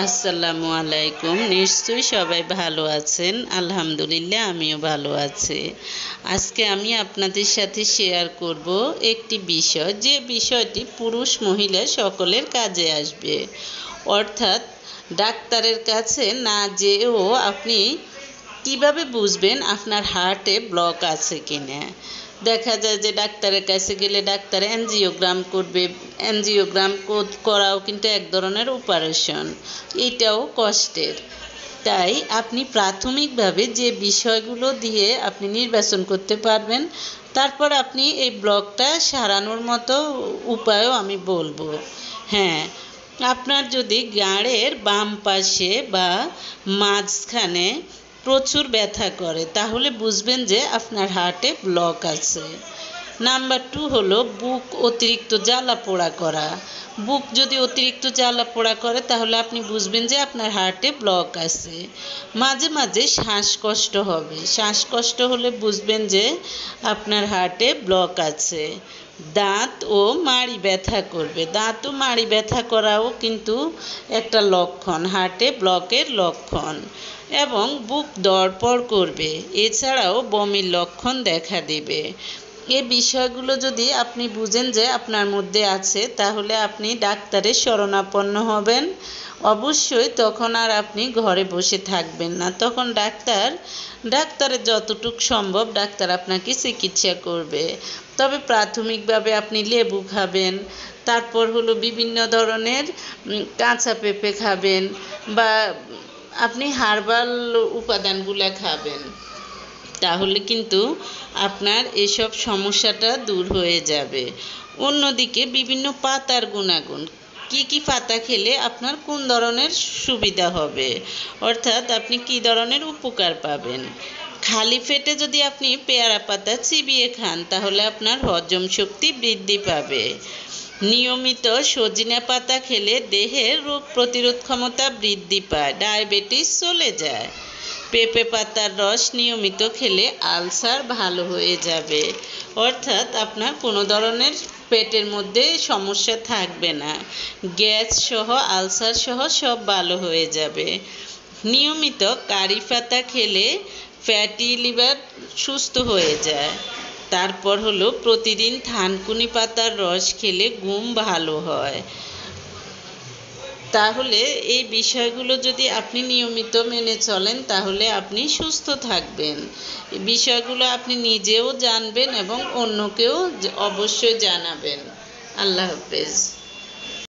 আসসালামু আলাইকুম। নিশ্চয়ই সবাই ভালো আছেন। আলহামদুলিল্লাহ আমিও ভালো আছি। আজকে আমি আপনাদের সাথে শেয়ার করব একটি বিষয়, যে বিষয়টি পুরুষ মহিলা সকলের কাজে আসবে। অর্থাৎ ডাক্তারের কাছে না যেয়েও আপনি কিভাবে বুঝবেন আপনার হার্টে ব্লক আছে কিনা। দেখা যায় যে ডাক্তারের কাছে গেলে ডাক্তার অ্যাঞ্জিওগ্রাম করবে। অ্যাঞ্জিওগ্রাম করাও কিন্তু এক ধরনের অপারেশন, এটাও কষ্টের। তাই আপনি প্রাথমিকভাবে যে বিষয়গুলো দিয়ে আপনি নির্বাচন করতে পারবেন, তারপর আপনি এই ব্লকটা সারানোর মতো উপায়ও আমি বলবো। হ্যাঁ, আপনার যদি ঘাড়ের বাম পাশে বা মাঝখানে প্রচুর ব্যথা করে, তাহলে বুঝবেন যে আপনার হার্টে ব্লক আছে। নাম্বার 2 হলো বুক অতিরিক্ত জ্বালা পোড়া করা। বুক যদি অতিরিক্ত জ্বালা পোড়া করে, তাহলে আপনি বুঝবেন যে আপনার হার্টে ব্লক আছে। মাঝে মাঝে শ্বাসকষ্ট হবে, শ্বাসকষ্ট হলে বুঝবেন যে আপনার হার্টে ব্লক আছে। দাঁত ও মাড়ি ব্যথা করবে, দাঁত ও মাড়ি ব্যথা করাও কিন্তু একটা লক্ষণ, হার্টে ব্লকের লক্ষণ। এবং বুক ধড়ফড় করবে, এছাড়াও বমির লক্ষণ দেখা দেবে। এই বিষয়গুলো যদি আপনি বুঝেন যে আপনার মধ্যে আছে, তাহলে আপনি ডাক্তারের শরণাপন্ন হবেন। অবশ্যই তখন আর আপনি ঘরে বসে থাকবেন না, তখন ডাক্তারের যতটুকু সম্ভব ডাক্তার আপনাকে চিকিৎসা করবে। তবে প্রাথমিকভাবে আপনি লেবু খাবেন, তারপর হলো বিভিন্ন ধরনের কাঁচা পেঁপে খাবেন, বা আপনি হার্বাল উপাদানগুলো খাবেন। তাহলে কিন্তু আপনার এসব সমস্যাটা দূর হয়ে যাবে। অন্যদিকে বিভিন্ন পাতার গুণাগুণ, কি কি পাতা খেলে আপনার কোন ধরনের সুবিধা হবে, অর্থাৎ আপনি কি ধরনের উপকার পাবেন। খালি পেটে যদি আপনি পেয়ারা পাতা চিবিয়ে খান, তাহলে আপনার হজম শক্তি বৃদ্ধি পাবে। নিয়মিত সজনে পাতা খেলে দেহের রোগ প্রতিরোধ ক্ষমতা বৃদ্ধি পায়, ডায়াবেটিস চলে যায়। পেঁপে পাতার রস নিয়মিত খেলে আলসার ভালো হয়ে যাবে, অর্থাৎ আপনার কোনো ধরনের পেটের মধ্যে সমস্যা থাকবে না। গ্যাস সহ আলসার সহ সব ভালো হয়ে যাবে। নিয়মিত কারি পাতা খেলে ফ্যাটি লিভার সুস্থ হয়ে যায়। তারপর হলো প্রতিদিন থানকুনি পাতার রস খেলে ঘুম ভালো হয়। তাহলে এই বিষয়গুলো যদি আপনি নিয়মিত মেনে চলেন, তাহলে আপনি সুস্থ থাকবেন। এই বিষয়গুলো আপনি নিজেও জানবেন এবং অন্যকেও অবশ্যই জানাবেন। আল্লাহ হাফেজ।